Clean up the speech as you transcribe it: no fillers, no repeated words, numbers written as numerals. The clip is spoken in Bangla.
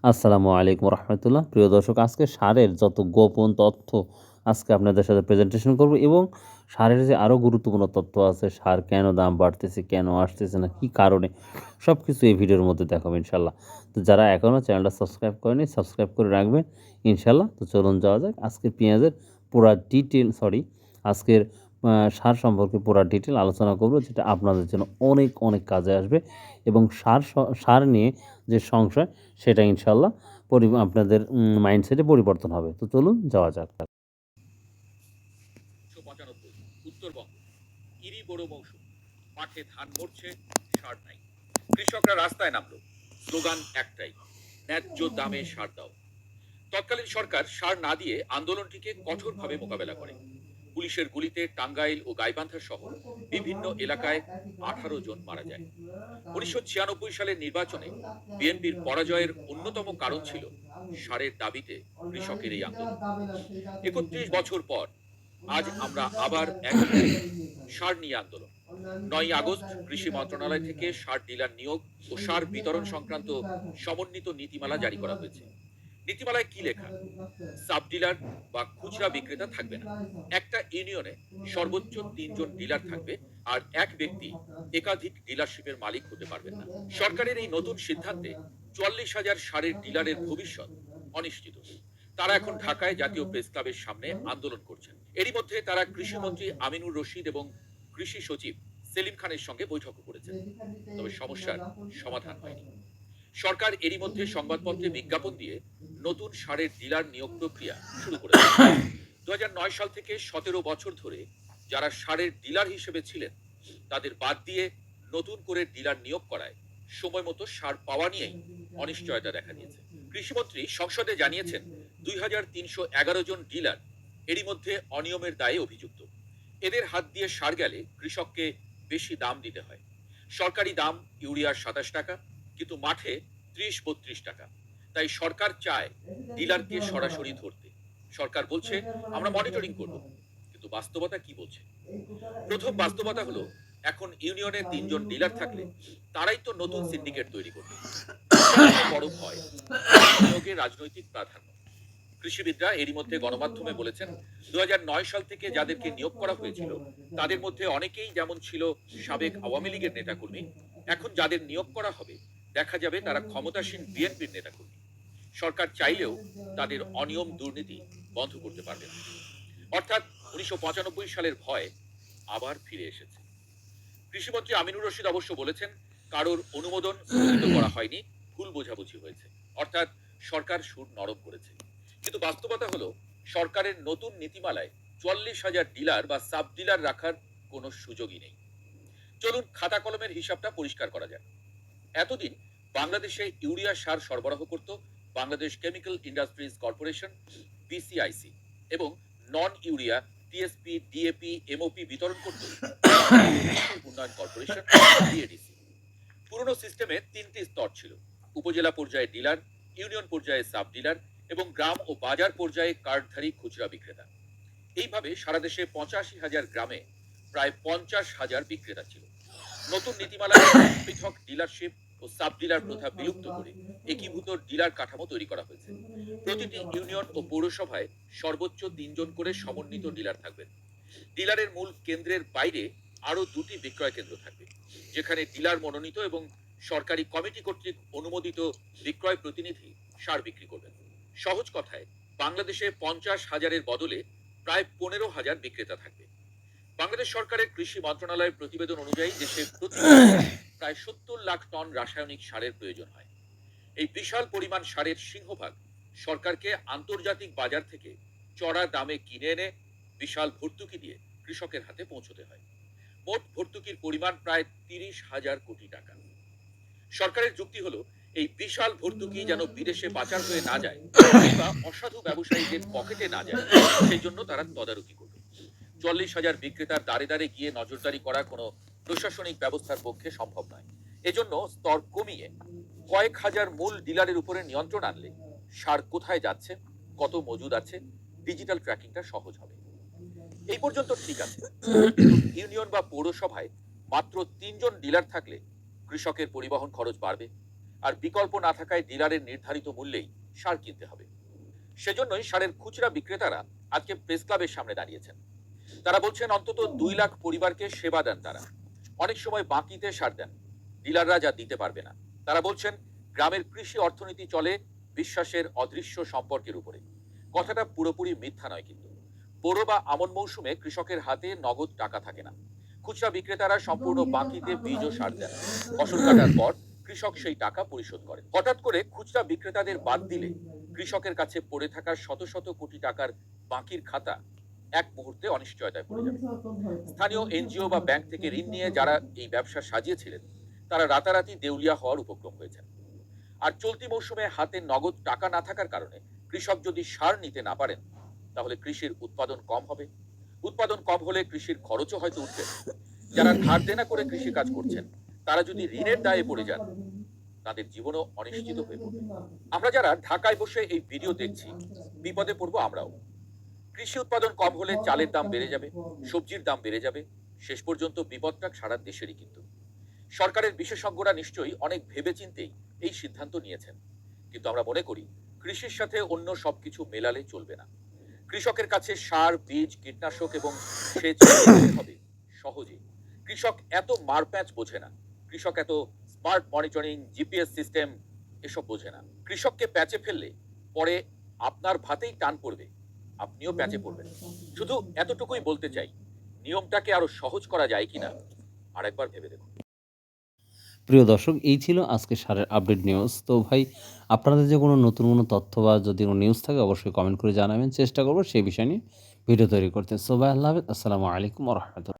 আসসালামু আলাইকুম রহমতুল্লাহ। প্রিয় দর্শক, আজকে সারের যত গোপন তথ্য আজকে আপনাদের সাথে প্রেজেন্টেশন করব এবং সারের যে আরও গুরুত্বপূর্ণ তথ্য আছে, সার কেন দাম বাড়তেছে, কেন আসতেছে না, কী কারণে, সব কিছু এই ভিডিওর মধ্যে দেখাবো ইনশাল্লাহ। তো যারা এখনও চ্যানেলটা সাবস্ক্রাইব করেনি সাবস্ক্রাইব করে রাখবেন ইনশাল্লাহ। তো চলুন যাওয়া যাক। আজকে পেঁয়াজের পুরা ডিটেল আজকের সার সম্পর্কে পুরা ডিটেল আলোচনা করব, যেটা আপনাদের জন্য অনেক অনেক কাজে আসবে এবং সার নিয়ে যে সংশয় সেটা ইনশাল্লাহ আপনাদের মাইন্ডসেটে পরিবর্তন হবে। তো চলুন যাওয়া যাক। ১৯৯৫ উত্তরবঙ্গ, ইরি বড় মৌসুম, মাঠে ধান মরছে, সার নাই। কৃষকরা রাস্তায় নামলো, স্লোগান একটাই, ন্যায্য দামে সার দাও। তৎকালীন সরকার সার না দিয়ে আন্দোলনটিকে কঠোরভাবে মোকাবেলা করে। পুলিশের গুলিতে টাঙ্গাইল ও গাইবান্ধা সহ বিভিন্ন এলাকায় ১৮ জন মারা যায়। ১৯৯৬ সালের নির্বাচনে বিএনপির পরাজয়ের অন্যতম কারণ ছিল সারের দাবিতে কৃষকের এই আন্দোলন। ৩১ বছর পর আজ আমরা আবার একই জায়গায়, সার নিয়ে আন্দোলন। ৯ আগস্ট কৃষি মন্ত্রণালয় থেকে সার ডিলার নিয়োগ ও সার বিতরণ সংক্রান্ত সমন্বিত নীতিমালা জারি করা হয়েছে। নীতিমালায় কি লেখা? সাব ডিলার বা খুচরা বিক্রেতা থাকবে না। একটা ইউনিয়নে সর্বোচ্চ ৩ জন ডিলার থাকবে, আর এক ব্যক্তি একাধিক ডিলারশিপের মালিক হতে পারবেন না। সরকারের এই নতুন সিদ্ধান্তে ৪৪,০০০ সারের ডিলারের ভবিষ্যৎ অনিশ্চিত। তারা এখন ঢাকায় জাতীয় প্রেস ক্লাবের সামনে আন্দোলন করছেন। এরই মধ্যে তারা কৃষিমন্ত্রী আমিনুর রশিদ এবং কৃষি সচিব সেলিম খানের সঙ্গে বৈঠকও করেছেন। তবে সমস্যার সমাধান হয়নি। সরকার এরই মধ্যে সংবাদপত্রে বিজ্ঞাপন দিয়ে নতুন সারের ডিলার নিয়োগ প্রক্রিয়া শুরু করেছে। ২০০৯ সাল থেকে ১৭ বছর ধরে যারা সারের ডিলার হিসেবে ছিলেন তাদের বাদ দিয়ে নতুন করে ডিলার নিয়োগ করায় সময় মতো সার পাওয়া নিয়েই অনিশ্চয়তা দেখা দিয়েছে। কৃষিমন্ত্রী সংসদে জানিয়েছেন ২৩১১ জন ডিলার এরই মধ্যে অনিয়মের দায়ে অভিযুক্ত। এদের হাত দিয়ে সার গেলে কৃষককে বেশি দাম দিতে হয়। সরকারি দাম ইউরিয়ার ২৭ টাকা, কিন্তু মাঠে ৩০-৩২ টাকা। তাই সরকার চায় ডিলারকে সরাসরি ধরতে। সরকার বলছে আমরা মনিটরিং করব, কিন্তু বাস্তবতা কি বলছে? প্রথম বাস্তবতা হলো, এখন ইউনিয়নে ৩ জন ডিলার থাকলে তারাই তো নতুন সিন্ডিকেট তৈরি করবে। বড় ভয় নিয়োগে রাজনৈতিক প্রাধান্য। কৃষিবিদরা এরই মধ্যে গণমাধ্যমে বলেছেন ২০০৯ সাল থেকে যাদেরকে নিয়োগ করা হয়েছিল তাদের মধ্যে অনেকেই যেমন ছিল সাবেক আওয়ামী লীগের নেতাকর্মী, এখন যাদের নিয়োগ করা হবে দেখা যাবে তারা ক্ষমতাসীন বিএনপির নেতাকর্মী। সরকার চাইলেও তাদের অনিয়ম দুর্নীতি বন্ধ করতে পারবে না। অর্থাৎ ১৯৯৫ সালের ভয় আবার ফিরে এসেছে। কৃষিমন্ত্রী আমিনুর রশিদ অবশ্য বলেছেন কারোর অনুমোদন স্থগিত করা হয়নি, ভুল বোঝাবুঝি হয়েছে। অর্থাৎ সরকার সুর নরম করেছে। কিন্তু বাস্তবতা হলো, সরকারের নতুন নীতিমালায় ৪৪,০০০ ডিলার বা সাব ডিলার রাখার কোনো সুযোগই নেই। চলুন খাতা কলমের হিসাবটা পরিষ্কার করা যাক। এতদিন বাংলাদেশে ইউরিয়া সার সরবরাহ করত Bangladesh chemical industries corporation BCIC, এবং নন ইউরিয়া টিএসপি ডিএপি এমওপি বিতরণ করত উন্নয়ন কর্পোরেশন বিএডিসি। পুরনো সিস্টেমে ৩টি স্তর ছিল: উপজেলা পর্যায়ে ডিলার, ইউনিয়ন পর্যায়ে সাব ডিলার এবং গ্রাম ও বাজার পর্যায়ে কার্ডধারী খুচরা বিক্রেতা। এইভাবে সারা দেশে ৮৫,০০০ গ্রামে প্রায় ৫০,০০০ বিক্রেতা ছিল। নতুন নীতিমালায় পৃথক ডিলারশিপ ও সাব ডিলার প্রথা বিলুপ্ত করে একীভূত ডিলার কাঠামো তৈরি করা হয়েছে। প্রতিটি ইউনিয়ন ও পৌরসভায় সর্বোচ্চ ৩ জন করে সমন্বিত ডিলার থাকবেন। ডিলারের মূল কেন্দ্রের বাইরে আরো ২টি বিক্রয় কেন্দ্র থাকবে, যেখানে ডিলার মনোনীত এবং সরকারি কমিটি কর্তৃক অনুমোদিত বিক্রয় প্রতিনিধি সার বিক্রি করবেন। সহজ কথায় বাংলাদেশে ৫০,০০০-এর বদলে প্রায় ১৫,০০০ বিক্রেতা থাকবে। বাংলাদেশ সরকারের কৃষি মন্ত্রণালয়ের প্রতিবেদন অনুযায়ী দেশে প্রতি বছর প্রায় ৭০ লাখ টন রাসায়নিক সারের প্রয়োজন হয়। এই বিশাল পরিমাণ সারের সিংহভাগ সরকারকে আন্তর্জাতিক বাজার থেকে চড়া দামে কিনে এনে বিশাল ভর্তুকি দিয়ে কৃষকের হাতে পৌঁছতে হয়। মোট ভর্তুকির পরিমাণ প্রায় ৩০,০০০ কোটি টাকা। সরকারের যুক্তি হলো, এই বিশাল ভর্তুকি যেন বিদেশে পাচার হয়ে না যায় কিংবা অসাধু ব্যবসায়ীদের পকেটে না যায়, সেই জন্য তারা তদারকি করবে। ৪০,০০০ বিক্রেতার দ্বারে দ্বারে গিয়ে নজরদারি করা কোনো প্রশাসনিক ব্যবস্থার পক্ষে সম্ভব নয়। এজন্য স্তর কমিয়ে কয়েক হাজার মূল ডিলারের উপরে নিয়ন্ত্রণ আনলে সার কোথায় যাচ্ছে, কত মজুদ আছে, ডিজিটাল ট্র্যাকিংটা সহজ হবে। এই পর্যন্ত ঠিক আছে। ইউনিয়ন বা পৌরসভায় মাত্র ৩ জন ডিলার থাকলে কৃষকের পরিবহন খরচ বাড়বে, আর বিকল্প না থাকায় ডিলারের নির্ধারিত মূল্যেই সার কিনতে হবে। সেজন্যই সারের খুচরা বিক্রেতারা আজকে প্রেস ক্লাবের সামনে দাঁড়িয়েছেন। তারা বলছেন অন্তত 2 লাখ পরিবারকে সেবা দেন তারা, অনেক সময় বাকিতে সার দেন, ডিলাররা যা দিতে পারবে না। তারা বলছেন গ্রামের কৃষি অর্থনীতি চলে বিশ্বাসের অদৃশ্য সম্পর্কের উপরে। কথাটা পুরোপুরি মিথ্যা নয়, কিন্তু বোরো বা আমন মৌসুমে কৃষকের হাতে নগদ টাকা থাকে না। খুচরা বিক্রেতারা সম্পূর্ণ বাকিতে বীজ ও সার দেন। ফসল কাটার পর কৃষক সেই টাকা পরিশোধ করে। হঠাৎ করে খুচরা বিক্রেতাদের বাদ দিলে কৃষকের কাছে পড়ে থাকা শত শত কোটি টাকার বাকির খাতা এক মুহূর্তে অনিশ্চয়তায় পড়ে যাবে। স্থানীয় এনজিও বা ব্যাংক থেকে ঋণ নিয়ে যারা এই ব্যবসা সাজিয়েছিলেন তারা রাতারাতি দেউলিয়া হওয়ার উপক্রম হয়েছেন। আর চলতি মৌসুমে হাতে নগদ টাকা না থাকার কারণে কৃষক যদি সার নিতে না পারেন তাহলে কৃষির উৎপাদন কম হবে। উৎপাদন কম হলে কৃষির খরচও হয়তো উঠবে। যারা ধার দেনা করে কৃষি কাজ করছেন তারা যদি ঋণের দায়ে পড়ে যান তাদের জীবনও অনিশ্চিত হয়ে পড়বে। আমরা যারা ঢাকায় বসে এই ভিডিও দেখছি বিপদে পড়বো আমরাও। কৃষি উৎপাদন কম হলে চালের দাম বেড়ে যাবে, সবজির দাম বেড়ে যাবে, শেষ পর্যন্ত বিপদটা সারা দেশেরই। কিন্তু সরকারের বিশেষজ্ঞরা নিশ্চয়ই অনেক ভেবেচিন্তেই এই সিদ্ধান্ত নিয়েছেন, কিন্তু আমরা মনে করি কৃষির সাথে অন্য সবকিছু মেলালে চলবে না। কৃষকের কাছে সার, বীজ, কীটনাশক এবং সেচ দিতে হবে সহজে। কৃষক এত মারপ্যাঁচ বোঝে না, কৃষক এত স্মার্ট মনিটরিং, জিপিএস সিস্টেম এসব বোঝে না। কৃষককে প্যাচে ফেললে পরে আপনার ভাতেই টান পড়বে, আপনিও প্যাচে পড়বেন। শুধু এতটুকুই বলতে চাই, নিয়মটাকে আরো সহজ করা যায় কিনা আরেকবার ভেবে দেখুন। প্রিয় দর্শক, এই ছিল আজকে সারের আপডেট নিউজ। তো ভাই, আপনাদের যে কোনো নতুন কোনো তথ্য বা যদি কোনো নিউজ থাকে অবশ্যই কমেন্ট করে জানাবেন, চেষ্টা করবো সেই বিষয় নিয়ে ভিডিও তৈরি করতে। সো ভাই, আল্লাহ হাফেজ, আসসালামু আলাইকুম ওয়া রাহমাতুল্লাহ।